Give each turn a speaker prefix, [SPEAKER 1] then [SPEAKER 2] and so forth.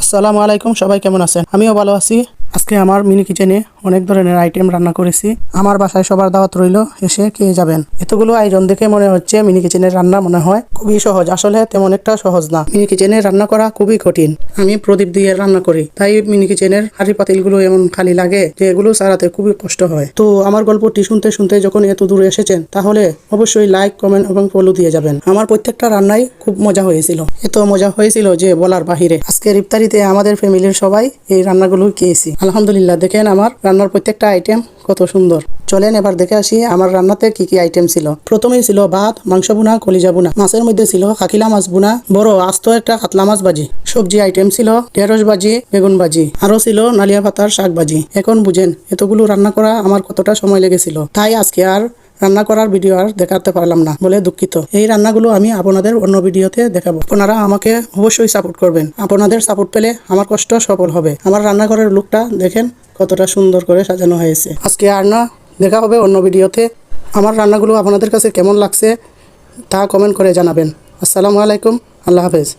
[SPEAKER 1] আসসালামু আলাইকুম, সবাই কেমন আছেন? আমিও ভালো আছি। আজকে আমার মিনি কিচেনে অনেক ধরনের আইটেম রান্না করেছি। আমার বাসায় সবার দাওয়াত রইল, এসে খেয়ে যাবেন। এতগুলো আয়োজন দেখে মনে হচ্ছে মিনি কিচেনের রান্না মনে হয় খুবই সহজ, আসলে তেমন একটা সহজ না। মিনি কিচেনে রান্না করা খুবই কঠিন। আমি প্রদীপ দিয়ে রান্না করি, তাই মিনি কিচেনের হাঁড়ি পাতিলগুলো এমন খালি লাগে যে এগুলো সারাতে খুবই কষ্ট হয়। তো আমার গল্পটি শুনতে শুনতে যখন এত দূরে এসেছেন, তাহলে অবশ্যই লাইক, কমেন্ট এবং ফলো দিয়ে যাবেন। আমার প্রত্যেকটা রান্নাই খুব মজা হয়েছিল, এত মজা হয়েছিল যে বলার বাহিরে। আজকের ইফতারিতে আমাদের ফ্যামিলির সবাই এই রান্নাগুলো খেয়েছি। আলহামদুলিল্লাহ, দেখেন আমার রান্নার প্রত্যেকটা আইটেম কত সুন্দর। চলেন এবার দেখে আসি আমার রান্নাতে কি কি আইটেম ছিল। প্রথমেই ছিল ভাত, মাংস বুনা, কলিজা বুনা। মাছের মধ্যে ছিল কাকিলা মাছ বুনা, বড় আস্ত একটা কাতলা মাছ ভাজি। সবজি আইটেম ছিল ঢেঁড়স ভাজি, বেগুন ভাজি, আরো ছিল নালিয়া পাতার শাক ভাজি। এখন বুঝেন এতগুলো রান্না করা আমার কতটা সময় লেগেছিল। তাই আজকে আর রান্না করার ভিডিও আর দেখাতে পারলাম না বলে দুঃখিত। এই রান্নাগুলো আমি আপনাদের অন্য ভিডিওতে দেখাবো। আপনারা আমাকে অবশ্যই সাপোর্ট করবেন। আপনাদের সাপোর্ট পেলে আমার কষ্ট সফল হবে। আমার রান্নাঘরের লুকটা দেখেন কতটা সুন্দর করে সাজানো হয়েছে। আজকে আর না, দেখা হবে অন্য ভিডিওতে। আমার রান্নাগুলো আপনাদের কাছে কেমন লাগছে তা কমেন্ট করে জানাবেন। আসসালামু আলাইকুম, আল্লাহ হাফেজ।